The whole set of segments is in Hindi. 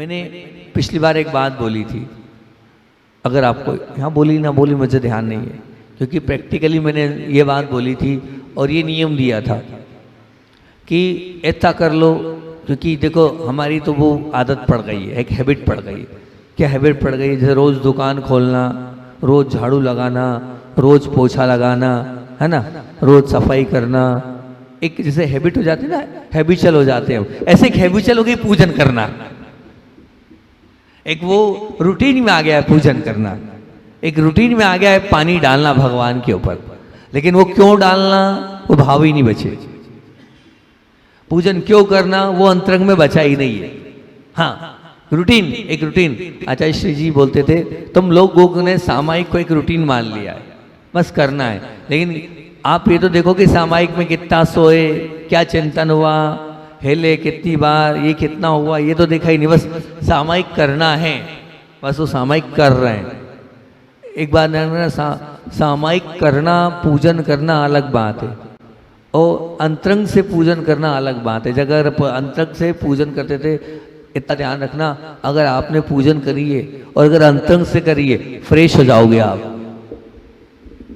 मैंने पिछली बार एक बात बोली थी, अगर आपको यहाँ बोली ना बोली मुझे ध्यान नहीं है, क्योंकि प्रैक्टिकली मैंने ये बात बोली थी और ये नियम दिया था कि ऐसा कर लो, क्योंकि देखो हमारी तो वो आदत पड़ गई है, एक हैबिट पड़ गई है। क्या हैबिट पड़ गई है? जैसे रोज़ दुकान खोलना, रोज़ झाड़ू लगाना, रोज़ पोछा लगाना, है ना, रोज़ सफाई करना, एक जैसे हैबिट हो जाती है ना, हैबिचुअल हो जाते हैं। ऐसे एक हैबिचुअल हो गई पूजन करना, एक वो रूटीन में आ गया है पूजन करना, एक रूटीन में आ गया है पानी डालना भगवान के ऊपर। लेकिन वो क्यों डालना, वो भाव ही नहीं बचे। पूजन क्यों करना, वो अंतरंग में बचा ही नहीं है। हाँ, रूटीन, एक रूटीन। आचार्य श्री जी बोलते थे तुम लोगों ने सामायिक को एक रूटीन मान लिया है, बस करना है। लेकिन आप ये तो देखो कि सामायिक में कितना सोए, क्या चिंतन हुआ, हिले कितनी बार, ये कितना हुआ, ये तो देखा ही नहीं। बस सामायिक करना है, बस वो सामायिक कर रहे हैं। एक बात ना, सामायिक करना, पूजन करना अलग बात है, और अंतरंग से पूजन करना अलग बात है। अगर अंतरंग से पूजन करते थे, इतना ध्यान रखना, अगर आपने पूजन करिए और अगर अंतरंग से करिए, फ्रेश हो जाओगे आप।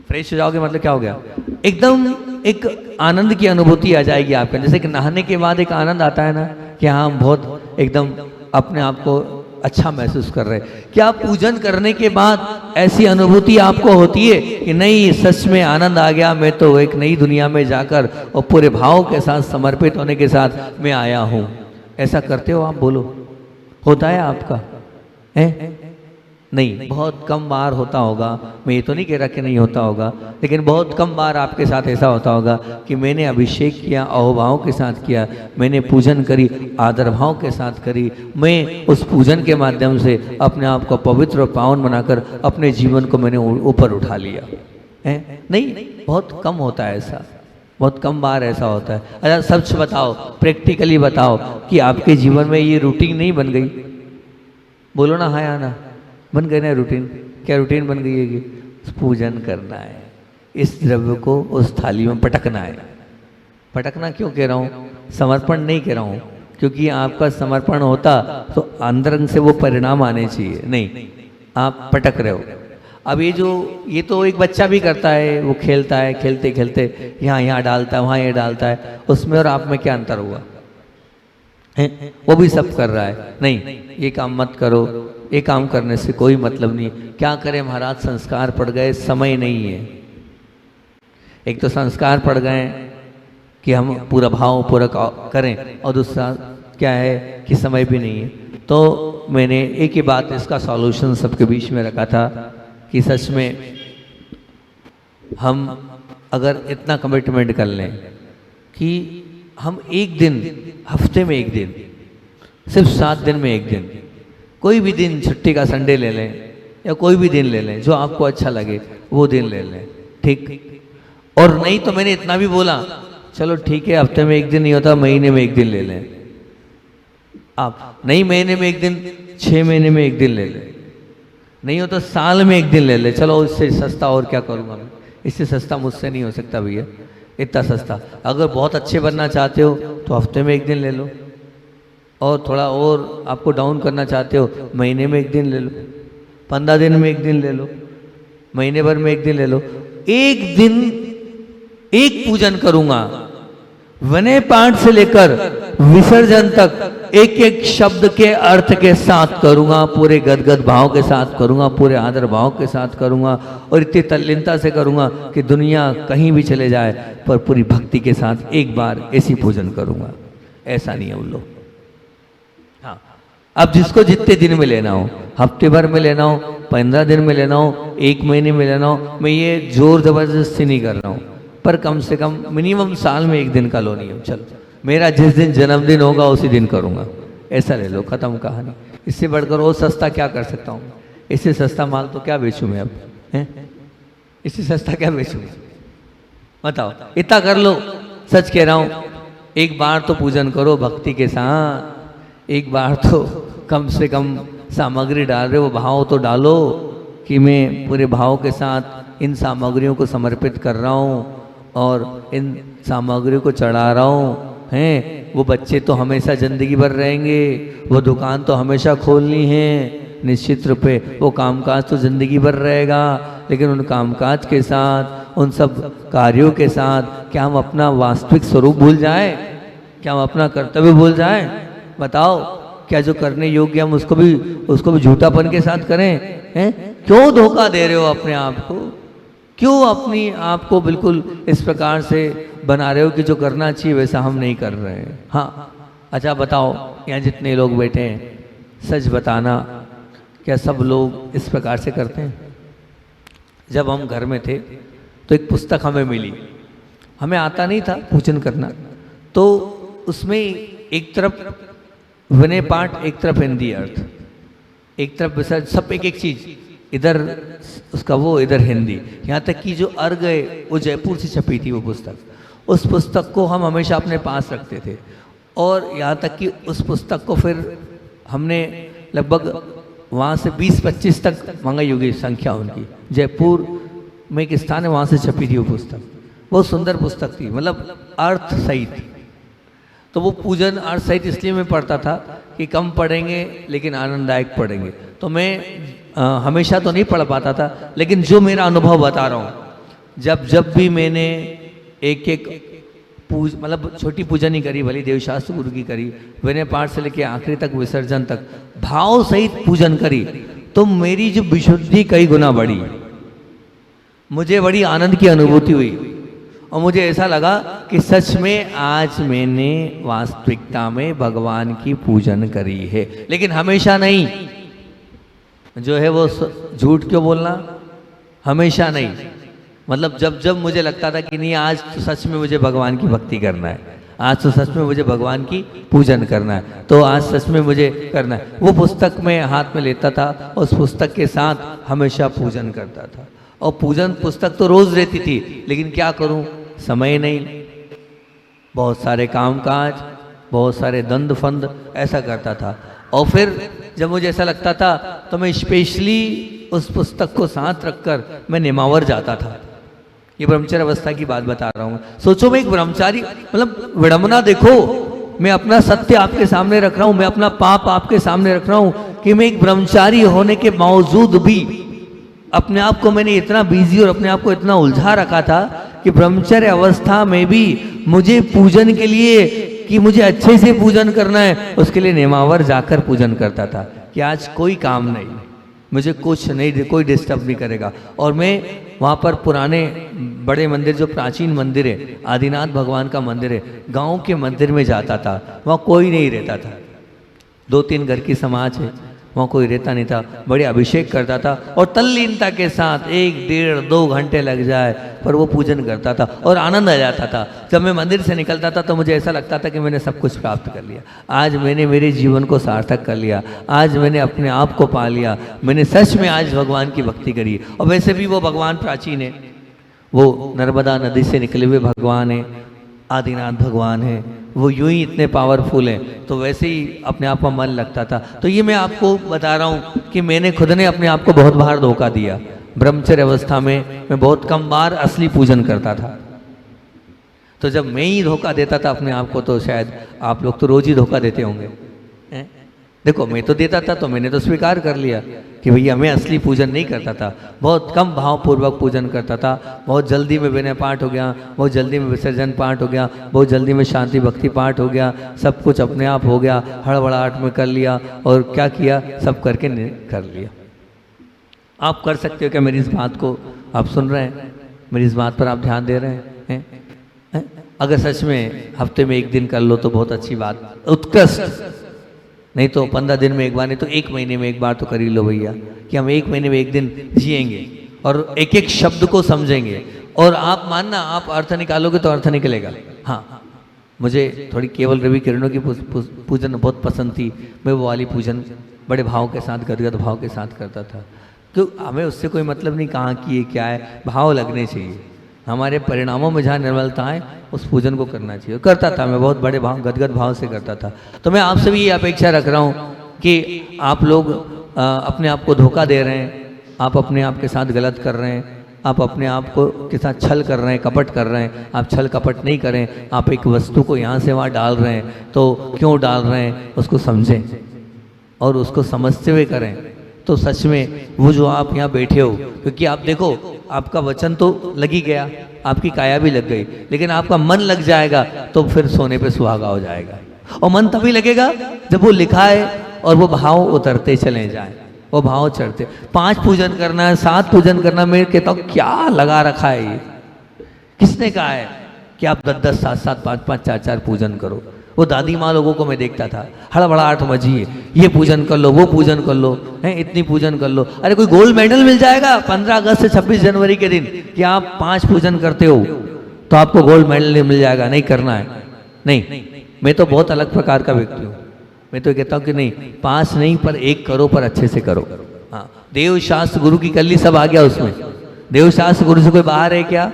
फ्रेश हो जाओगे मतलब क्या हो गया, एकदम एक आनंद की अनुभूति आ जाएगी आपके। जैसे कि नहाने के बाद एक आनंद आता है ना, कि हाँ हम बहुत एकदम अपने आप को अच्छा महसूस कर रहे हैं। क्या पूजन करने के बाद ऐसी अनुभूति आपको होती है कि नहीं सच में आनंद आ गया, मैं तो एक नई दुनिया में जाकर और पूरे भाव के साथ, समर्पित होने के साथ मैं आया हूँ? ऐसा करते हो आप? बोलो, होता है आपका? है नहीं, बहुत कम बार होता होगा। मैं ये तो नहीं कह रहा कि नहीं होता होगा, लेकिन बहुत कम बार आपके साथ ऐसा होता होगा कि मैंने अभिषेक किया, अहोभाव के साथ किया, मैंने पूजन करी, आदर भाव के साथ करी, मैं उस पूजन के माध्यम से अपने आप को पवित्र और पावन बनाकर अपने जीवन को मैंने ऊपर उठा लिया है। नहीं, बहुत कम होता है ऐसा, बहुत कम बार ऐसा होता है। अच्छा सच बताओ, प्रैक्टिकली बताओ कि आपके जीवन में ये रूटीन नहीं बन गई? बोलो ना, हाँ या ना, बन गई ना रूटीन? क्या रूटीन बन गई है कि पूजन करना है, इस द्रव्य को उस थाली में पटकना है। पटकना क्यों कह रहा हूँ, समर्पण नहीं कह रहा हूँ, क्योंकि आपका समर्पण होता तो अंदर से वो परिणाम आने चाहिए। नहीं, आप पटक रहे हो। अब ये तो एक बच्चा भी करता है, वो खेलता है, खेलते खेलते यहाँ डालता है, वहाँ ये डालता है, उसमें और आप में क्या अंतर हुआ है? वो भी सब कर रहा है। नहीं, ये काम मत करो, ये काम करने से कोई मतलब नहीं। क्या करें महाराज, संस्कार पड़ गए, समय नहीं है। एक तो संस्कार पड़ गए कि हम पूरा भाव पूरा करें, और दूसरा क्या है कि समय भी नहीं है। तो मैंने एक ही बात, इसका सॉल्यूशन सबके बीच में रखा था कि सच में हम अगर इतना कमिटमेंट कर लें कि हम एक दिन, हफ्ते में एक दिन, सिर्फ 7 दिन में एक दिन, कोई भी दिन छुट्टी का संडे ले लें या कोई भी दिन ले लें जो आपको अच्छा लगे, वो दिन ले लें, ठीक। और नहीं तो मैंने इतना भी बोला, चलो ठीक है हफ्ते में एक दिन नहीं होता, महीने में एक दिन ले लें आप। नहीं महीने में एक दिन, 6 महीने में एक दिन ले लें, नहीं हो तो साल में एक दिन ले ले। चलो इससे सस्ता और क्या करूँगा मैं, इससे सस्ता मुझसे नहीं हो सकता भैया, इतना सस्ता। अगर बहुत अच्छे बनना चाहते हो तो हफ्ते में एक दिन ले लो, और थोड़ा और आपको डाउन करना चाहते हो महीने में एक दिन ले लो, 15 दिन में एक दिन ले लो, महीने भर में एक दिन ले लो। एक दिन एक पूजन करूँगा, वनय पाठ से लेकर विसर्जन तक एक एक शब्द के अर्थ के साथ करूँगा, पूरे गदगद भाव के साथ करूँगा, पूरे आदर भाव के साथ करूँगा, और इतनी तल्लीनता से करूँगा कि दुनिया कहीं भी चले जाए पर पूरी भक्ति के साथ एक बार ऐसी पूजन करूँगा। ऐसा नहीं है उन लोग। हाँ, अब जिसको जितने दिन में लेना हो, हफ्ते भर में लेना हो, 15 दिन में लेना हो, 1 महीने में लेना हो, मैं ये जोर जबरदस्ती नहीं कर रहा हूँ, पर कम से कम मिनिमम साल में एक दिन का लो नियम। चलो मेरा जिस दिन जन्मदिन होगा उसी दिन करूँगा, ऐसा ले लो, खत्म कहानी। इससे बढ़कर और सस्ता क्या कर सकता हूँ? इससे सस्ता माल तो क्या बेचूँ मैं अब, हैं? इससे सस्ता क्या बेचूँ? बताओ, इतना कर लो। सच कह रहा हूँ, एक बार तो पूजन करो भक्ति के साथ, एक बार तो कम से कम सामग्री डाल रहे हो, भाव तो डालो कि मैं पूरे भाव के साथ इन सामग्रियों को समर्पित कर रहा हूँ और इन सामग्रियों को चढ़ा रहा हूँ, हैं, वो बच्चे तो हमेशा ज़िंदगी भर रहेंगे, वो दुकान तो हमेशा खोलनी है, निश्चित रूप पे वो कामकाज तो ज़िंदगी भर रहेगा, लेकिन उन कामकाज के साथ, उन सब कार्यों के साथ क्या हम अपना वास्तविक स्वरूप भूल जाएं? क्या हम अपना कर्तव्य भूल जाएं? बताओ, क्या जो करने योग्य हम उसको भी झूठापन के साथ करें? हैं? क्यों धोखा दे रहे हो अपने आप को? क्यों अपनी आप को बिल्कुल इस प्रकार से बना रहे हो कि जो करना चाहिए वैसा हम नहीं कर रहे हैं? हाँ, अच्छा बताओ, यहाँ जितने लोग बैठे हैं, सच बताना, क्या सब लोग इस प्रकार से करते हैं? जब हम घर में थे तो एक पुस्तक हमें मिली, हमें आता नहीं था पूजन करना, तो उसमें एक तरफ विनय पाठ, एक तरफ हिंदी अर्थ, एक तरफ विसर्जन, सब एक एक चीज, इधर उसका वो, इधर हिंदी, यहाँ तक कि जो अर्घ है वो जयपुर से छपी थी वो पुस्तक। उस पुस्तक को हम हमेशा अपने पास रखते थे, और यहाँ तक कि उस पुस्तक को फिर हमने लगभग वहाँ से 20-25 तक मंगाई होगी संख्या उनकी। जयपुर में एक स्थान है, वहाँ से छपी थी वो पुस्तक, बहुत सुंदर पुस्तक थी, मतलब अर्थ सहित। तो वो पूजन अर्थ सहित इसलिए मैं पढ़ता था कि कम पढ़ेंगे लेकिन आनंददायक पढ़ेंगे, तो मैं हमेशा तो नहीं पढ़ पाता था, लेकिन जो मेरा अनुभव बता रहा हूँ, जब भी मैंने एक मतलब छोटी पूजन ही करी, भली देवशास्त्र गुरु की करी, विनय पाठ से लेके आखिरी तक, विसर्जन तक भाव सहित पूजन करी, तो मेरी जो विशुद्धि कई गुना बढ़ी, मुझे बड़ी आनंद की अनुभूति हुई, और मुझे ऐसा लगा कि सच में आज मैंने वास्तविकता में भगवान की पूजन करी है। लेकिन हमेशा नहीं, जो है वो झूठ क्यों बोलना, हमेशा नहीं। मतलब जब मुझे लगता था कि नहीं, आज तो सच में मुझे भगवान की भक्ति करना है, आज तो सच में मुझे भगवान की पूजन करना है, तो आज सच में मुझे करना है, वो पुस्तक मैं हाथ में लेता था, उस पुस्तक के साथ हमेशा पूजन करता था। और पूजन पुस्तक तो रोज रहती थी, लेकिन क्या करूं, समय नहीं, बहुत सारे कामकाज, बहुत सारे दंड फंद, ऐसा करता था। और फिर जब मुझे ऐसा लगता था तो मैं स्पेशली उस पुस्तक को साथ रखकर मैं नेमावर जाता था। ये ब्रह्मचर्य अवस्था की बात बता रहा हूँ। सोचो, मैं एक ब्रह्मचारी, मतलब विडंबना देखो, मैं अपना सत्य आपके सामने रख रहा हूँ, मैं अपना पाप आपके सामने रख रहा हूँ कि मैं एक ब्रह्मचारी होने के बावजूद भी अपने आप को मैंने इतना बिजी और अपने आप को इतना उलझा रखा था कि ब्रह्मचर्य अवस्था में भी मुझे पूजन के लिए, कि मुझे अच्छे से पूजन करना है, उसके लिए नेमावर जाकर पूजन करता था कि आज कोई काम नहीं, मुझे कुछ नहीं, कोई डिस्टर्ब नहीं करेगा। और मैं वहाँ पर पुराने बड़े मंदिर, जो प्राचीन मंदिर है, आदिनाथ भगवान का मंदिर है, गांव के मंदिर में जाता था, वहाँ कोई नहीं रहता था, 2-3 घर की समाज है, वहाँ कोई रहता नहीं था, बड़े अभिषेक करता था, और तल्लीनता के साथ 1-1.5-2 घंटे लग जाए पर वो पूजन करता था, और आनंद आ जाता था। जब मैं मंदिर से निकलता था तो मुझे ऐसा लगता था कि मैंने सब कुछ प्राप्त कर लिया, आज मैंने मेरे जीवन को सार्थक कर लिया, आज मैंने अपने आप को पा लिया, मैंने सच में आज भगवान की भक्ति करी। और वैसे भी वो भगवान प्राचीन है, वो नर्मदा नदी से निकले हुए भगवान है, आदिनाथ भगवान है, वो यूं ही इतने पावरफुल हैं, तो वैसे ही अपने आप में मन लगता था। तो ये मैं आपको बता रहा हूँ कि मैंने खुद ने अपने आप को बहुत बार धोखा दिया। ब्रह्मचर्य अवस्था में मैं बहुत कम बार असली पूजन करता था, तो जब मैं ही धोखा देता था अपने आप को, तो शायद आप लोग तो रोज ही धोखा देते होंगे। देखो, मैं तो देता था, तो मैंने तो स्वीकार कर लिया कि भैया मैं असली पूजन नहीं करता था, बहुत कम भावपूर्वक पूजन करता था, बहुत जल्दी में विनय पाठ हो गया, बहुत जल्दी में विसर्जन पाठ हो गया, बहुत जल्दी में शांति भक्ति पाठ हो गया, सब कुछ अपने आप हो गया, हड़बड़ाहट में कर लिया, और क्या किया, सब करके कर लिया। आप कर सकते हो क्या? मेरी इस बात को आप सुन रहे हैं, मेरी इस बात पर आप ध्यान दे रहे हैं? अगर सच में हफ्ते में 1 दिन कर लो तो बहुत अच्छी बात, उत्कृष्ट, नहीं तो 15 दिन में एक बार, नहीं तो 1 महीने में एक बार तो कर ही लो भैया, कि हम 1 महीने में 1 दिन जिएंगे और एक एक शब्द को समझेंगे। और आप मानना, आप अर्थ निकालोगे तो अर्थ निकलेगा। हाँ, मुझे थोड़ी केवल रवि किरणों की पूजन बहुत पसंद थी, मैं वो वाली पूजन बड़े भाव के साथ, गदगद भाव के साथ करता था, क्यों, हमें उससे कोई मतलब नहीं कहाँ की है क्या है, भाव लगने चाहिए। हमारे परिणामों में जहाँ निर्मलता है उस पूजन को करना चाहिए। करता था मैं, बहुत बड़े भाव, गदगद भाव से करता था। तो मैं आपसे भी ये अपेक्षा रख रहा हूँ कि आप लोग अपने आप को धोखा दे रहे हैं, आप अपने आप के साथ गलत कर रहे हैं, आप अपने आप को के साथ छल कर रहे हैं, कपट कर रहे हैं। आप छल कपट नहीं करें। आप एक वस्तु को यहाँ से वहाँ डाल रहे हैं तो क्यों डाल रहे हैं उसको समझें और उसको समझते हुए करें। तो सच में वो जो आप यहाँ बैठे हो, क्योंकि आप देखो आपका वचन तो लग ही गया, आपकी काया भी लग गई, लेकिन आपका मन लग जाएगा तो फिर सोने पे सुहागा हो जाएगा। और मन तभी लगेगा जब वो लिखा है और वो भाव उतरते चले जाएं, वो भाव चढ़ते। 5 पूजन करना है, 7 पूजन करना, मैं कहता हूँ क्या लगा रखा है ये? किसने कहा है कि आप 10-10, 7-7, 5-5, 4-4 पूजन करो? वो दादी माँ लोगों को मैं देखता था, हड़बड़ाहट मची, ये पूजन कर लो, वो पूजन कर लो, हैं इतनी पूजन कर लो। अरे कोई गोल्ड मेडल मिल जाएगा 15 अगस्त से 26 जनवरी के दिन कि आप 5 पूजन करते हो तो आपको गोल्ड मेडल मिल जाएगा? नहीं करना है। नहीं, मैं तो बहुत अलग प्रकार का व्यक्ति हूँ। मैं तो कहता हूँ कि नहीं, 5 नहीं पर 1 करो, पर अच्छे से करो। हाँ, देव शास्त्र गुरु की कल्ली सब आ गया उसमें। देव शास्त्र गुरु से कोई बाहर है क्या?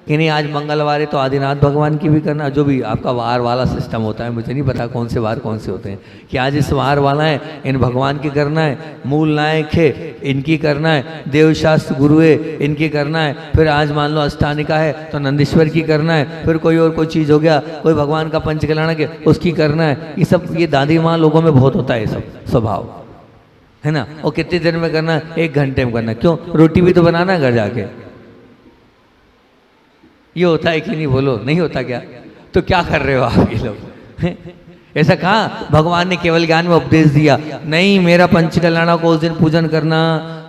कि नहीं आज मंगलवार है तो आदिनाथ भगवान की भी करना, जो भी आपका वार वाला सिस्टम होता है, मुझे नहीं पता कौन से वार कौन से होते हैं, कि आज इस वार वाला है इन भगवान की करना है, मूल नायक है इनकी करना है, देवशास्त्र गुरु है इनकी करना है, फिर आज मान लो अष्टानिका है तो नंदीश्वर की करना है, फिर कोई और कोई चीज़ हो गया, कोई भगवान का पंचकल्याण के उसकी करना है। ये सब ये दादी माँ लोगों में बहुत होता है, ये सब स्वभाव है ना। और कितनी देर में करना? 1 घंटे में करना। क्यों? रोटी भी तो बनाना है घर जाके। ये होता है कि नहीं? बोलो, नहीं होता क्या? तो क्या कर रहे हो आप ये लोग? ऐसा कहा भगवान ने केवल ज्ञान में उपदेश दिया? नहीं, मेरा पंचकल्याणा को उस दिन पूजन करना,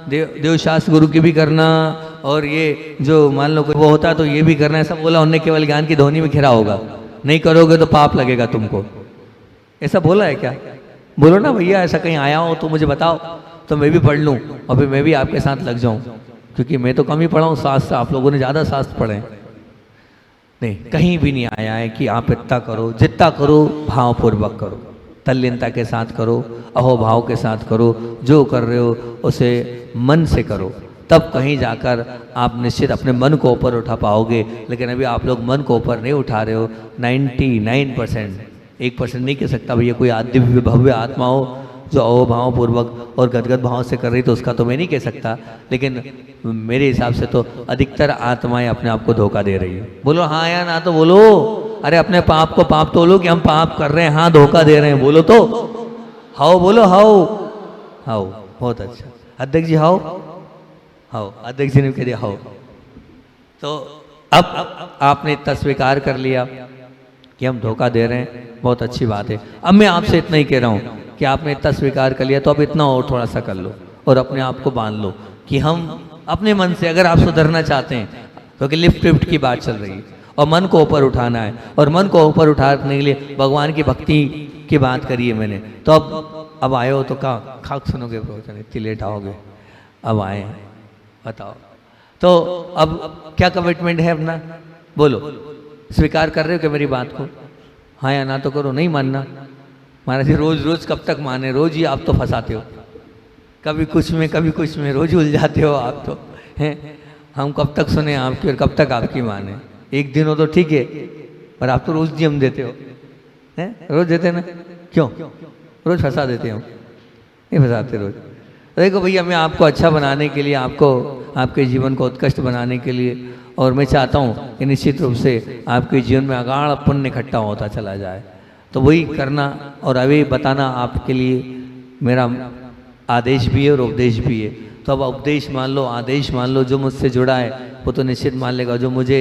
देवशास्त्र गुरु की भी करना, और ये जो मान लो वो होता तो ये भी करना, ऐसा बोला उनने? केवल ज्ञान की ध्वनि में घिरा होगा, नहीं करोगे तो पाप लगेगा तुमको, ऐसा बोला है क्या? बोलो ना भैया, ऐसा कहीं आया हो तो मुझे बताओ, तो मैं भी पढ़ लूँ और फिर मैं भी आपके साथ लग जाऊँ, क्योंकि मैं तो कम ही पढ़ा हूँ शास्त्र, आप लोगों ने ज़्यादा शास्त्र पढ़े हैं। नहीं, कहीं भी नहीं आया है कि आप इतना करो, जितना करो भावपूर्वक करो, तल्लीनता के साथ करो, अहोभाव के साथ करो, जो कर रहे हो उसे मन से करो, तब कहीं जाकर आप निश्चित अपने मन को ऊपर उठा पाओगे। लेकिन अभी आप लोग मन को ऊपर नहीं उठा रहे हो। 99%, 1% नहीं कह सकता भैया कोई दिव्य भव्य आत्मा हो जो अहोभाव पूर्वक और गदगद भाव से कर रही, तो उसका तो मैं नहीं कह सकता, लेकिन मेरे हिसाब से तो अधिकतर आत्माएं अपने आप को धोखा दे रही है। बोलो हाँ या ना तो बोलो। अरे अपने पाप को पाप तोलो कि हम पाप कर रहे हैं, हाँ धोखा दे रहे हैं, बोलो तो हाओ, बोलो हाओ हाओ। बहुत अच्छा अध्यक्ष जी, हाओ हाओ, अध्यक्ष जी ने कह दिया हाओ। तो अब आपने इतना स्वीकार कर लिया कि हम धोखा दे रहे हैं, बहुत अच्छी बात है। अब मैं आपसे इतना ही कह रहा हूँ कि आपने इतना स्वीकार कर लिया तो अब इतना और थोड़ा सा कर लो और अपने आप को बांध लो कि हम अपने मन से, अगर आप सुधरना चाहते हैं, क्योंकि लिफ्ट की बात चल रही है और मन को ऊपर उठाना है, और मन को ऊपर उठाने के लिए भगवान की भक्ति की बात करी है मैंने, तो अब आए हो तो कहाँ खाक सुनोगे प्रवचन, इतनी लेट आओगे, अब आए हैं, बताओ। तो अब क्या कमिटमेंट है अपना? बोलो, स्वीकार कर रहे हो कि मेरी बात को? हाँ या ना तो करो। नहीं मानना महाराज जी, रोज रोज कब तक माने? रोज ही आप तो फंसाते हो, कभी कुछ में कभी कुछ में, रोज उलझाते हो आप तो हैं। हम कब तक सुने आपकी और कब तक आपकी माने? एक दिन हो तो ठीक है, पर आप तो रोज नियम देते हो, हैं? रोज देते ना? क्यों? रोज फंसा देते हो? नहीं फंसाते रोज। देखो भैया, मैं आपको अच्छा बनाने के लिए, आपको आपके जीवन को उत्कृष्ट बनाने के लिए, और मैं चाहता हूँ कि निश्चित रूप से आपके जीवन में अगाढ़ पुण्य इकट्ठा होता चला जाए, तो वही करना और अभी बताना आपके लिए मेरा आदेश भी है और उपदेश भी है। तो अब उपदेश मान लो, आदेश मान लो, जो मुझसे जुड़ा है वो तो निश्चित मान लेगा, जो मुझे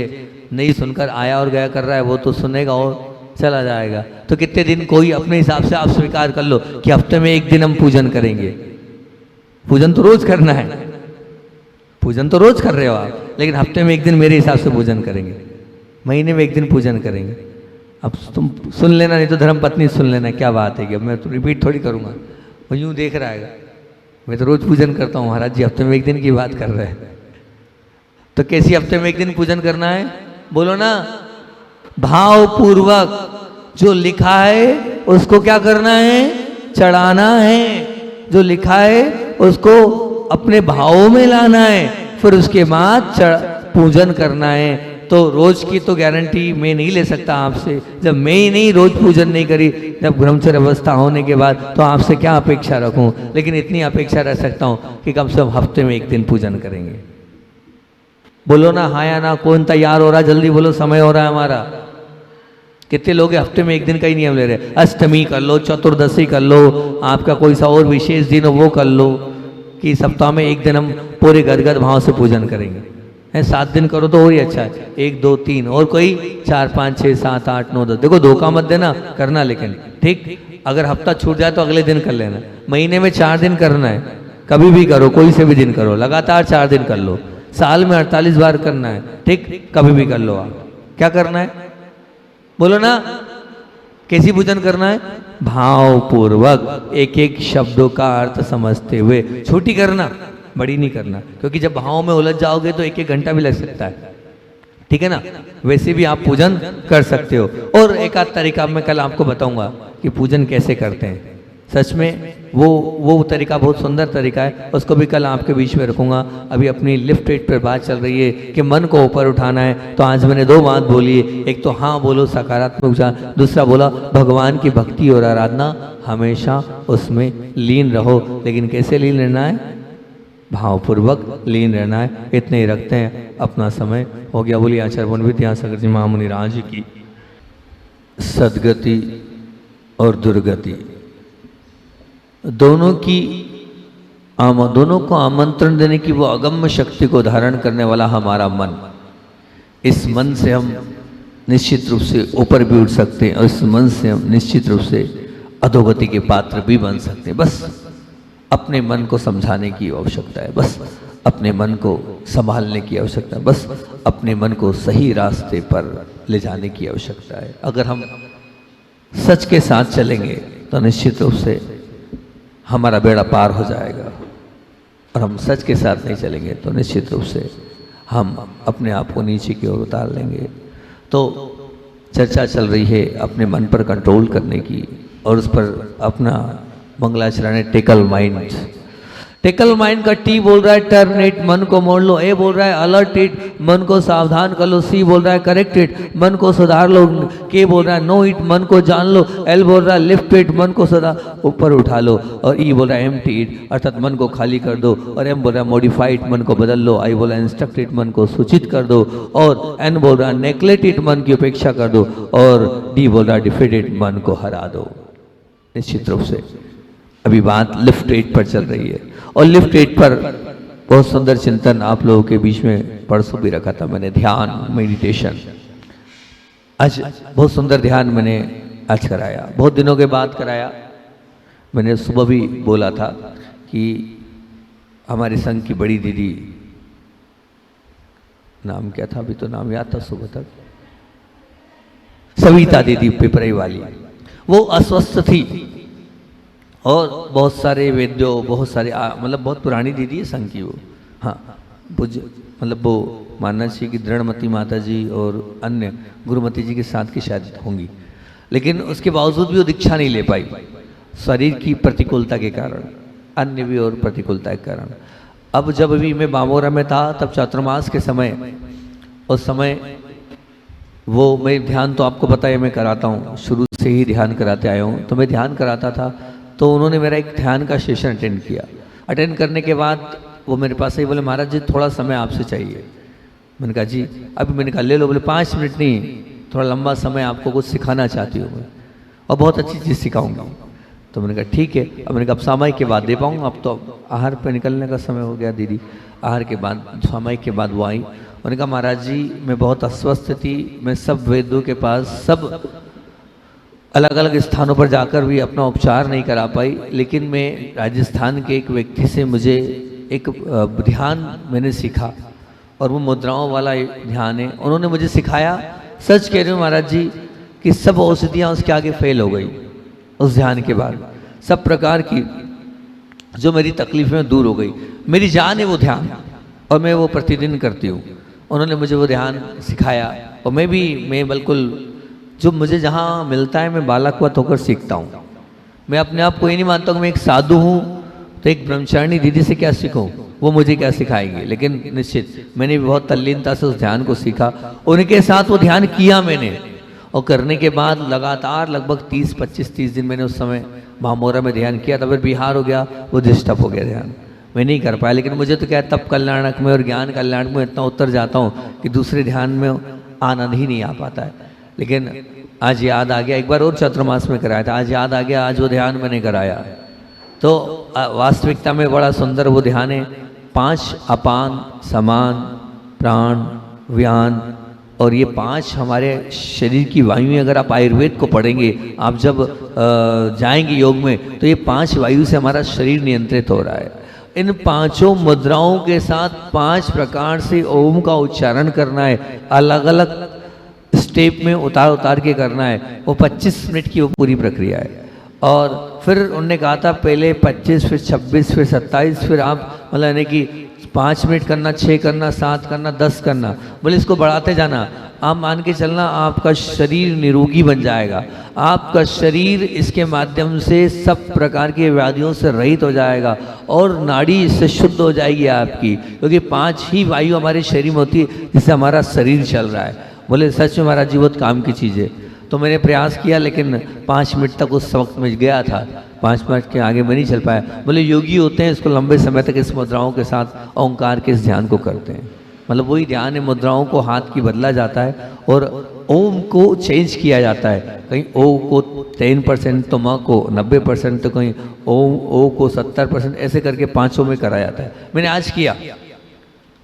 नहीं सुनकर आया और गया कर रहा है वो तो सुनेगा और चला जाएगा। तो कितने दिन, कोई अपने हिसाब से आप स्वीकार कर लो कि हफ्ते में 1 दिन हम पूजन करेंगे। पूजन तो रोज करना है, पूजन तो रोज कर रहे हो आप, लेकिन हफ्ते में 1 दिन मेरे हिसाब से पूजन करेंगे, महीने में 1 दिन पूजन करेंगे। अब तुम सुन लेना, नहीं तो धर्मपत्नी सुन लेना, क्या बात है कि अब मैं तो रिपीट थोड़ी करूँगा, वो यूँ देख रहा है, मैं तो रोज पूजन करता हूँ, महाराज जी हफ्ते में 1 दिन की बात कर रहे हैं। तो कैसी हफ्ते में 1 दिन पूजन करना है? बोलो ना, भाव पूर्वक जो लिखा है उसको क्या करना है? चढ़ाना है। जो लिखा है उसको अपने भावों में लाना है, फिर उसके बाद पूजन करना है। तो रोज की तो गारंटी मैं नहीं ले सकता आपसे, जब मैं ही नहीं रोज पूजन नहीं करी, जब ब्रह्मचर्य अवस्था होने के बाद, तो आपसे क्या अपेक्षा रखूं? लेकिन इतनी अपेक्षा रख सकता हूं कि कम से कम हफ्ते में 1 दिन पूजन करेंगे। बोलो ना हाँ या ना, कौन तैयार हो रहा है, जल्दी बोलो, समय हो रहा है हमारा। कितने लोग हफ्ते में एक दिन का ही नियम ले रहे, अष्टमी कर लो, चतुर्दशी कर लो, आपका कोई सा और विशेष दिन हो वो कर लो, कि सप्ताह में एक दिन हम पूरे गदगद भाव से पूजन करेंगे। है 7 दिन करो तो और ही अच्छा है, 1 2 3, और कोई 4 5 6 7 8 9 10। देखो धोखा मत देना, करना लेकिन ठीक। अगर हफ्ता छूट जाए तो अगले दिन कर लेना। महीने में 4 दिन करना है, कभी भी करो, कोई से भी दिन करो, लगातार 4 दिन कर लो। साल में 48 बार करना है, ठीक, कभी भी कर लो। आप क्या करना है बोलो ना, कैसी पूजन करना है? भाव पूर्वक, एक एक शब्दों का अर्थ समझते हुए। छोटी करना, बड़ी नहीं करना, क्योंकि जब भाव में उलझ जाओगे तो 1 1 घंटा भी लग सकता है, ठीक है ना। वैसे भी आप पूजन कर सकते हो। और एक आध तरीका मैं कल आपको बताऊंगा कि पूजन कैसे करते हैं। सच में वो तरीका बहुत सुंदर तरीका है, उसको भी कल आपके बीच में रखूंगा। अभी अपनी लिफ्ट वेट पर बात चल रही है कि मन को ऊपर उठाना है, तो आज मैंने 2 बात बोली है। एक तो हाँ बोलो, सकारात्मक विचार, दूसरा बोला भगवान की भक्ति और आराधना, हमेशा उसमें लीन रहो। लेकिन कैसे लीन रहना है? भावपूर्वक लीन रहना है। इतने ही रखते हैं, अपना समय हो गया। बोलिए आचार्य वनवित सागर जी महामुनि राज की। सदगति और दुर्गति दोनों को आमंत्रण देने की वो अगम्य शक्ति को धारण करने वाला हमारा मन। इस मन से हम निश्चित रूप से ऊपर भी उठ सकते हैं, और इस मन से हम निश्चित रूप से अधोगति के पात्र भी बन सकते हैं। बस अपने मन को समझाने की आवश्यकता है, बस अपने मन को संभालने की आवश्यकता है, बस अपने मन को सही रास्ते पर ले जाने की आवश्यकता है। अगर हम सच के साथ चलेंगे तो निश्चित रूप से हमारा बेड़ा पार हो जाएगा, और हम सच के साथ नहीं चलेंगे तो निश्चित रूप से हम अपने आप को नीचे की ओर उतार लेंगे। तो चर्चा चल रही है अपने मन पर कंट्रोल करने की, और उस पर अपना मंगलाचरण है टेकल माइंड। टेकल माइंड का टी बोल रहा है टर्न इट, मन को मोड़ लो। ए बोल रहा है अलर्ट इट, मन को सावधान कर लो। सी बोल रहा है करेक्ट इट, मन को सुधार लो। के बोल रहा है नो इट, मन को जान लो। एल बोल रहा है लिफ्ट इट, मन को सदा ऊपर उठा लो। और ई बोल रहा है एम्प्टी इट, अर्थात मन को खाली कर दो। और एम बोल रहा है मॉडिफाई इट, मन को बदल लो। आई बोल रहा है इंस्ट्रक्ट इट, मन को सूचित कर दो। और एन बोल रहा है नेग्लेक्ट इट, मन की उपेक्षा कर दो। और डी बोल रहा है डिफीट इट, मन को हरा दो। निश्चित रूप से अभी बात लिफ्ट 8 पर चल रही है, और लिफ्ट 8 पर बहुत सुंदर चिंतन आप लोगों के बीच में परसों भी रखा था मैंने, ध्यान मेडिटेशन। आज बहुत सुंदर ध्यान मैंने आज कराया, बहुत दिनों के बाद कराया। मैंने सुबह भी बोला था कि हमारे संघ की बड़ी दीदी, नाम क्या था अभी तो नाम याद था सुबह तक, सविता दीदी पिपराई वाली, वो अस्वस्थ थी। और बहुत सारे वेद्यों, बहुत सारे मतलब बहुत पुरानी दीदी है संघ की वो, हाँ पूज्य, मतलब वो मानना चाहिए कि दृढ़मती माता जी और अन्य गुरुमती जी के साथ की शायद होंगी, लेकिन उसके बावजूद भी वो दीक्षा नहीं ले पाई, शरीर की प्रतिकूलता के कारण, अन्य भी और प्रतिकूलता के कारण। अब जब भी मैं बामोरा में था तब चातुर्मास के समय, उस समय वो मैं ध्यान तो आपको पता है मैं कराता हूँ, शुरू से ही ध्यान कराते आया हूँ, तो मैं ध्यान कराता था। तो उन्होंने मेरा एक ध्यान का सेशन अटेंड किया। अटेंड करने के बाद वो मेरे पास ही बोले महाराज जी थोड़ा समय आपसे चाहिए। मैंने कहा जी, अभी मैंने कहा ले लो। बोले 5 मिनट नहीं, थोड़ा लंबा समय, आपको कुछ सिखाना चाहती हूँ मैं, और बहुत अच्छी चीज़ सिखाऊंगा। तो मैंने कहा ठीक है। अब मैंने कहा अब सामायिक के बाद दे पाऊँगा, अब तो आहार पर निकलने का समय हो गया दीदी। आहार के बाद, सामायिक के बाद वो आई। उन्होंने कहा महाराज जी मैं बहुत अस्वस्थ थी, मैं सब वेदों के पास, सब अलग अलग स्थानों पर जाकर भी अपना उपचार नहीं करा पाई, लेकिन मैं राजस्थान के एक व्यक्ति से मुझे एक ध्यान मैंने सीखा, और वो मुद्राओं वाला ध्यान है, उन्होंने मुझे सिखाया। सच कह रही हूँ महाराज जी कि सब औषधियाँ उसके आगे फेल हो गई। उस ध्यान के बाद सब प्रकार की जो मेरी तकलीफें दूर हो गई। मेरी जान है वो ध्यान, और मैं वो प्रतिदिन करती हूँ। उन्होंने मुझे वो ध्यान सिखाया, और मैं बिल्कुल जो मुझे जहाँ मिलता है मैं बालकवत होकर सीखता हूँ। मैं अपने आप को ये नहीं मानता कि मैं एक साधु हूँ तो एक ब्रह्मचारिणी दीदी से क्या सीखूं, वो मुझे क्या सिखाएंगे। लेकिन निश्चित मैंने भी बहुत तल्लीनता से उस ध्यान को सीखा, उनके साथ वो ध्यान किया मैंने, और करने के बाद लगातार लगभग 30 दिन मैंने उस समय मामोरा में ध्यान किया था। फिर बिहार हो गया, वो डिस्टर्ब हो गया ध्यान। मैं नहीं कर पाया। लेकिन मुझे तो क्या तप कल्याणक में और ज्ञान कल्याणक में इतना उतर जाता हूँ कि दूसरे ध्यान में आनंद ही नहीं आ पाता है। लेकिन आज याद आ गया, एक बार और चातुर्मास में कराया था, आज याद आ गया, आज वो ध्यान मैंने कराया। तो वास्तविकता में बड़ा सुंदर वो ध्यान है। 5 अपान, समान, प्राण, व्यान और ये 5 हमारे शरीर की वायुएं। अगर आप आयुर्वेद को पढ़ेंगे, आप जब जाएंगे योग में, तो ये 5 वायु से हमारा शरीर नियंत्रित हो रहा है। इन 5 मुद्राओं के साथ 5 प्रकार से ओम का उच्चारण करना है, अलग अलग स्टेप में उतार उतार के करना है। वो 25 मिनट की वो पूरी प्रक्रिया है। और फिर उन्होंने कहा था पहले 25, फिर 26, फिर 27, फिर आप मतलब यानी कि 5 मिनट करना, 6 करना, 7 करना, 10 करना, बोले इसको बढ़ाते जाना। आप मान के चलना आपका शरीर निरोगी बन जाएगा, आपका शरीर इसके माध्यम से सब प्रकार की व्याधियों से रहित हो जाएगा और नाड़ी इससे शुद्ध हो जाएगी आपकी, क्योंकि 5 ही वायु हमारे शरीर में होती है जिससे हमारा शरीर चल रहा है। बोले सच में महाराज जी बहुत काम की चीज़ है। तो मैंने प्रयास किया, लेकिन 5 मिनट तक उस वक्त में गया था, 5 मिनट के आगे मैं नहीं चल पाया। बोले योगी होते हैं इसको लंबे समय तक इस मुद्राओं के साथ ओंकार के इस ध्यान को करते हैं। मतलब वही ध्यान है, मुद्राओं को हाथ की बदला जाता है और ओम को चेंज किया जाता है। कहीं ओ को 10% तो म को 90%, तो कहीं ओ को 70%, ऐसे करके 5 में करा जाता है। मैंने आज किया,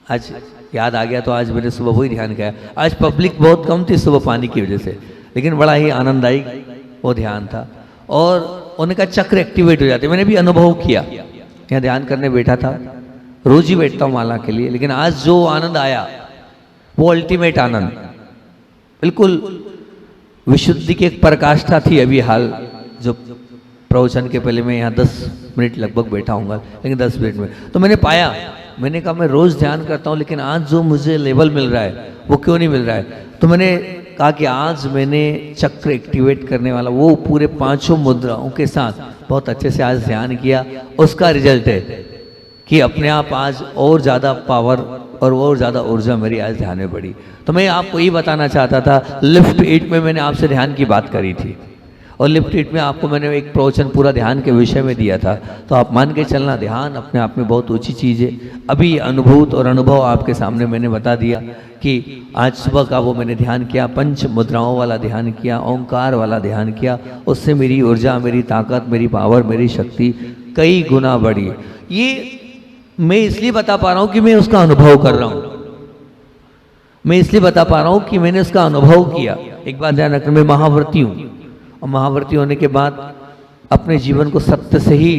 आज याद आ गया तो आज मैंने सुबह वही ध्यान किया। आज पब्लिक बहुत कम थी सुबह पानी की वजह से, लेकिन बड़ा ही आनंददायी वो ध्यान था। और उनका चक्र एक्टिवेट हो जाते, मैंने भी अनुभव किया। यहाँ ध्यान करने बैठा था, रोज ही बैठता हूँ माला के लिए, लेकिन आज जो आनंद आया वो अल्टीमेट आनंद, बिल्कुल विशुद्धि की एक प्रकाष्ठा थी। अभी हाल जो प्रवचन के पहले मैं यहाँ 10 मिनट लगभग बैठा हूँगा, लेकिन 10 मिनट में तो मैंने पाया, मैंने कहा मैं रोज ध्यान करता हूँ, लेकिन आज जो मुझे लेवल मिल रहा है वो क्यों नहीं मिल रहा है। तो मैंने कहा कि आज मैंने चक्र एक्टिवेट करने वाला वो पूरे 5 मुद्राओं के साथ बहुत अच्छे से आज ध्यान किया। उसका रिजल्ट है कि अपने आप आज और ज़्यादा पावर और ज़्यादा ऊर्जा मेरी आज ध्यान में बढ़ी। तो मैं आपको ये बताना चाहता था, लिफ्ट 8 में मैंने आपसे ध्यान की बात करी थी और लिफ्ट 8 में आपको मैंने एक प्रवचन पूरा ध्यान के विषय में दिया था। तो आप मान के चलना ध्यान अपने आप में बहुत ऊंची चीज़ है। अभी अनुभूत और अनुभव आपके सामने मैंने बता दिया कि आज सुबह का वो मैंने ध्यान किया, 5 मुद्राओं वाला ध्यान किया, ओंकार वाला ध्यान किया। उससे मेरी ऊर्जा, मेरी ताकत, मेरी पावर, मेरी शक्ति कई गुना बढ़ी। ये मैं इसलिए बता पा रहा हूँ कि मैं उसका अनुभव कर रहा हूँ, मैं इसलिए बता पा रहा हूँ कि मैंने उसका अनुभव किया। एक बात ध्यान रखना, मैं महाव्रती हूँ और महाव्रती होने के बाद अपने जीवन को सत्य से ही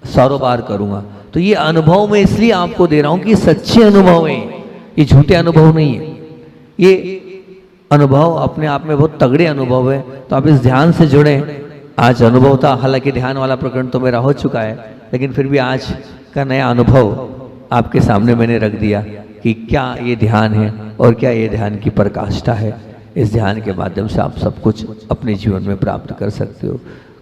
सरोबार करूँगा। तो ये अनुभव मैं इसलिए आपको दे रहा हूँ कि सच्चे अनुभव हैं, ये झूठे अनुभव नहीं है। ये अनुभव अपने आप में बहुत तगड़े अनुभव है। तो आप इस ध्यान से जुड़े। आज अनुभव था, हालांकि ध्यान वाला प्रकरण तो मेरा हो चुका है, लेकिन फिर भी आज का नया अनुभव आपके सामने मैंने रख दिया कि क्या ये ध्यान है और क्या ये ध्यान की प्रकाष्ठा है। इस ध्यान के माध्यम से आप सब कुछ अपने जीवन में प्राप्त कर सकते हो।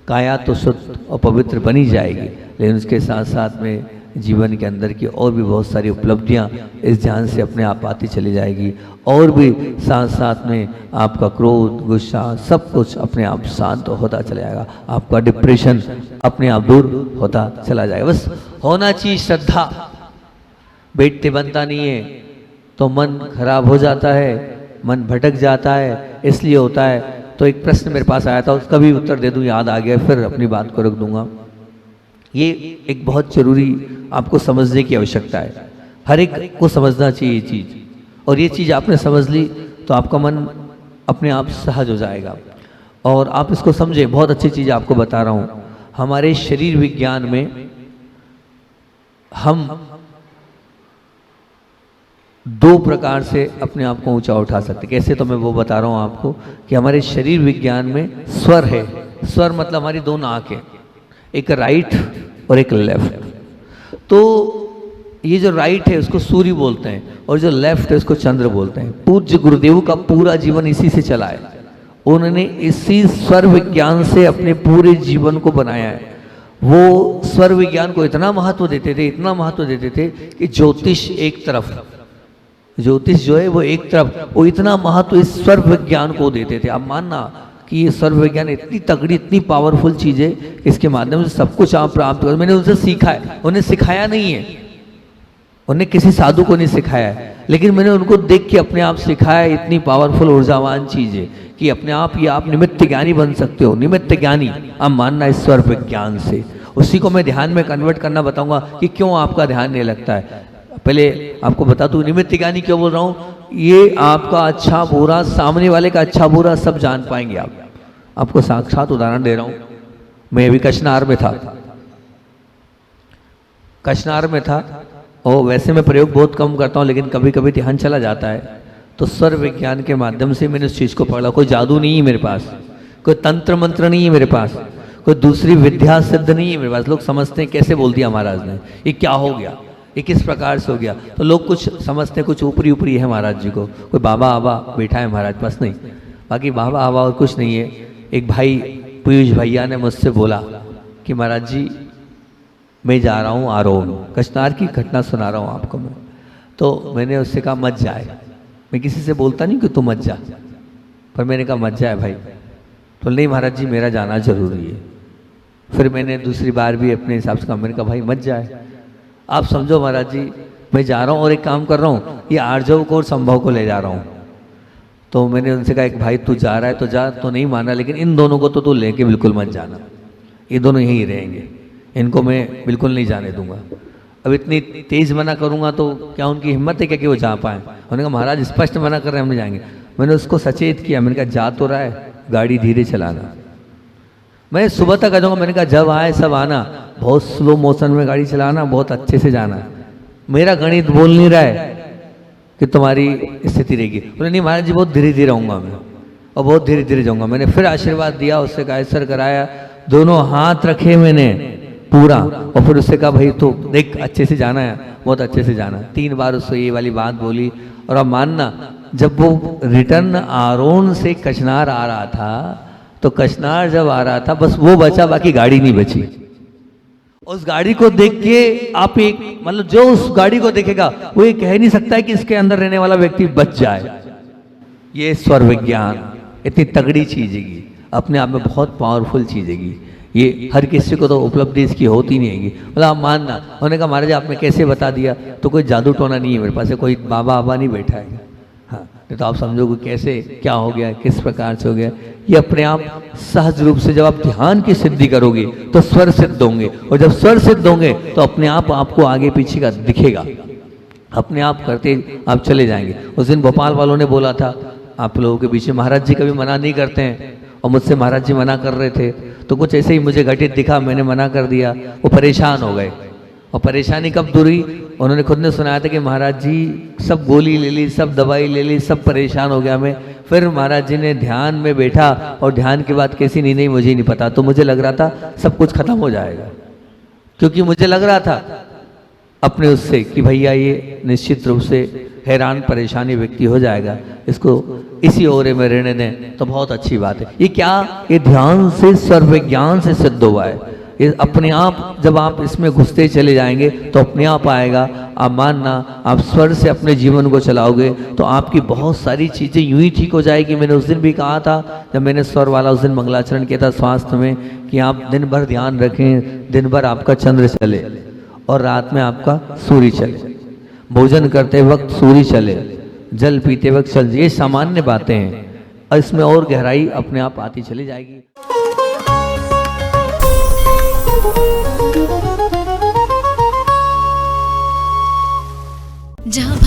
काया तो शुद्ध और पवित्र बनी जाएगी, लेकिन उसके साथ साथ में जीवन के अंदर की और भी बहुत सारी उपलब्धियां इस ध्यान से अपने आप आती चली जाएगी। और भी साथ साथ में आपका क्रोध, गुस्सा, सब कुछ अपने आप शांत होता चला जाएगा। आपका डिप्रेशन अपने आप दूर होता चला जाएगा। बस होना चाहिए श्रद्धा। बैठते बनता नहीं है तो मन खराब हो जाता है, मन भटक जाता है, इसलिए होता है। तो एक प्रश्न मेरे पास आया था, उसका भी उत्तर दे दूं, याद आ गया, फिर अपनी बात को रख दूंगा। ये एक बहुत जरूरी आपको समझने की आवश्यकता है, हर एक को समझना चाहिए ये चीज़। और ये चीज़ आपने समझ ली तो आपका मन अपने आप सहज हो जाएगा। और आप इसको समझे, बहुत अच्छी चीज़ आपको बता रहा हूँ। हमारे शरीर विज्ञान में हम 2 प्रकार से अपने आप को ऊंचा उठा सकते। कैसे, तो मैं वो बता रहा हूँ आपको कि हमारे शरीर विज्ञान में स्वर है। स्वर मतलब हमारी 2 नाक है, एक राइट और एक लेफ्ट। तो ये जो राइट है उसको सूर्य बोलते हैं और जो लेफ्ट है उसको चंद्र बोलते हैं। पूज्य गुरुदेव का पूरा जीवन इसी से चला है। उन्होंने इसी स्वर विज्ञान से अपने पूरे जीवन को बनाया है। वो स्वर विज्ञान को इतना महत्व देते थे, इतना महत्व देते थे कि ज्योतिष एक तरफ, ज्योतिष जो है वो एक तरफ, वो इतना महत्व इस स्वर विज्ञान को देते थे। आप मानना कि ये सर्व विज्ञान इतनी तगड़ी, इतनी पावरफुल चीज़ है कि इसके माध्यम से सब कुछ आप प्राप्त करो। मैंने उनसे सीखा है, उन्हें सिखाया नहीं है, उन्हें किसी साधु को नहीं सिखाया है, लेकिन मैंने उनको देख के अपने आप सिखाया। इतनी पावरफुल ऊर्जावान चीज़ है कि अपने आप ये आप निमित्त ज्ञानी बन सकते हो। निमित्त ज्ञानी आप मानना इस सर्व विज्ञान से, उसी को मैं ध्यान में कन्वर्ट करना बताऊंगा कि क्यों आपका ध्यान नहीं लगता है। पहले आपको बता दूं निमित्त ज्ञानी क्यों बोल रहा हूँ। ये आपका अच्छा बुरा, सामने वाले का अच्छा बुरा सब जान पाएंगे आप। आपको साक्षात उदाहरण दे रहा हूँ। मैं अभी कचनार में था और वैसे मैं प्रयोग बहुत कम करता हूँ, लेकिन कभी कभी ध्यान चला जाता है। तो सर्व विज्ञान के माध्यम से मैंने उस चीज़ को पढ़ा। कोई जादू नहीं है मेरे पास, कोई तंत्र मंत्र नहीं है मेरे पास, कोई दूसरी विद्या सिद्ध नहीं है मेरे पास। लोग समझते हैं कैसे बोल दिया महाराज ने, ये क्या हो गया, ये किस प्रकार से हो गया। तो लोग कुछ समझते हैं, कुछ ऊपरी ऊपरी है महाराज जी को, कोई बाबा आबा बैठा है महाराज पास, नहीं। बाकी बाबा आबा और कुछ नहीं है। एक भाई पीयूष भैया ने मुझसे बोला कि महाराज जी मैं जा रहा हूँ आरोन, कचनार की घटना सुना रहा हूँ आपको मैं। तो मैंने उससे कहा मत जाए। मैं किसी से बोलता नहीं कि तू मत जा, पर मैंने कहा मत जाए भाई। तो नहीं महाराज जी मेरा जाना जरूरी है। फिर मैंने दूसरी बार भी अपने हिसाब से कहा, मैंने कहा भाई मत जाए। आप समझो महाराज जी मैं जा रहा हूँ और एक काम कर रहा हूँ, ये आर्जव को और संभव को ले जा रहा हूँ। तो मैंने उनसे कहा एक भाई तू जा रहा है तो जा, तो नहीं माना, लेकिन इन दोनों को तो तू लेके बिल्कुल मत जाना, ये दोनों यहीं रहेंगे, इनको मैं बिल्कुल नहीं जाने दूंगा। अब इतनी तेज मना करूंगा तो क्या उनकी हिम्मत है क्या कि वो जा पाए। उन्होंने कहा महाराज स्पष्ट मना कर रहे हैं, हम नहीं जाएंगे। मैंने उसको सचेत किया, मैंने कहा जा तो रहा है, गाड़ी धीरे चलाना, मैं सुबह तक आ जाऊँगा। मैंने कहा जब आए सब आना, बहुत स्लो मोशन में गाड़ी चलाना, बहुत अच्छे से जाना। मेरा गणित बोल नहीं रहा है कि तुम्हारी स्थिति रहेगी। बोले नहीं महाराज जी बहुत धीरे धीरे आऊँगा मैं, और बहुत धीरे धीरे जाऊँगा। मैंने फिर आशीर्वाद दिया, उससे कायसर कराया, दोनों हाथ रखे मैंने पूरा, और फिर उससे कहा भाई तो देख अच्छे से जाना है, बहुत अच्छे से जाना। 3 बार उससे ये वाली बात बोली। और अब मानना जब वो रिटर्न आरोन से कचनार आ रहा था, तो कचनार जब आ रहा था बस वो बचा, बाकी गाड़ी नहीं बची। उस गाड़ी को देख के आप एक मतलब जो उस गाड़ी को देखेगा वो ये कह नहीं सकता है कि इसके अंदर रहने वाला व्यक्ति बच जाए। ये स्वर विज्ञान इतनी तगड़ी चीज है, अपने आप में बहुत पावरफुल चीज है। ये हर किसी को तो उपलब्धि इसकी होती नहीं है। मतलब आप मानना, उन्होंने कहा महाराज आपने कैसे बता दिया, तो कोई जादू टोना नहीं है मेरे पास, कोई बाबा आबा नहीं बैठा है। हाँ नहीं तो आप समझोगे कैसे क्या हो गया, किस प्रकार से हो गया। ये अपने आप सहज रूप से जब आप ध्यान की सिद्धि करोगे तो स्वर सिद्ध होंगे, और जब स्वर सिद्ध होंगे तो अपने आप आपको आगे पीछे का दिखेगा, अपने आप करते आप चले जाएंगे। उस दिन भोपाल वालों ने बोला था आप लोगों के पीछे, महाराज जी कभी मना नहीं करते हैं, और मुझसे महाराज जी मना कर रहे थे, तो कुछ ऐसे ही मुझे घटित दिखा, मैंने मना कर दिया। वो परेशान हो गए, और परेशानी कब दूर हुई, उन्होंने खुद ने सुनाया था कि महाराज जी सब गोली ले ली, सब दवाई ले ली, सब परेशान हो गया मैं। फिर महाराज जी ने ध्यान में बैठा, और ध्यान के बाद कैसी नींद आई मुझे नहीं पता, तो मुझे लग रहा था सब कुछ खत्म हो जाएगा, क्योंकि मुझे लग रहा था अपने उससे कि भैया ये निश्चित रूप से हैरान परेशानी व्यक्ति हो जाएगा, इसको इसी ओरे में रहने दें तो बहुत अच्छी बात है। ये क्या, ये ध्यान से सर्वज्ञान से सिद्ध हुआ है। ये अपने आप जब आप इसमें घुसते चले जाएंगे तो अपने आप आएगा। आप मानना, आप स्वर से अपने जीवन को चलाओगे तो आपकी बहुत सारी चीज़ें यूं ही ठीक हो जाएगी। मैंने उस दिन भी कहा था जब मैंने स्वर वाला उस दिन मंगलाचरण किया था स्वास्थ्य में, कि आप दिन भर ध्यान रखें, दिन भर आपका चंद्र चले और रात में आपका सूर्य चले, भोजन करते वक्त सूर्य चले, जल पीते वक्त चल। ये सामान्य बातें हैं, और इसमें और गहराई अपने आप आती चली जाएगी। जहाँ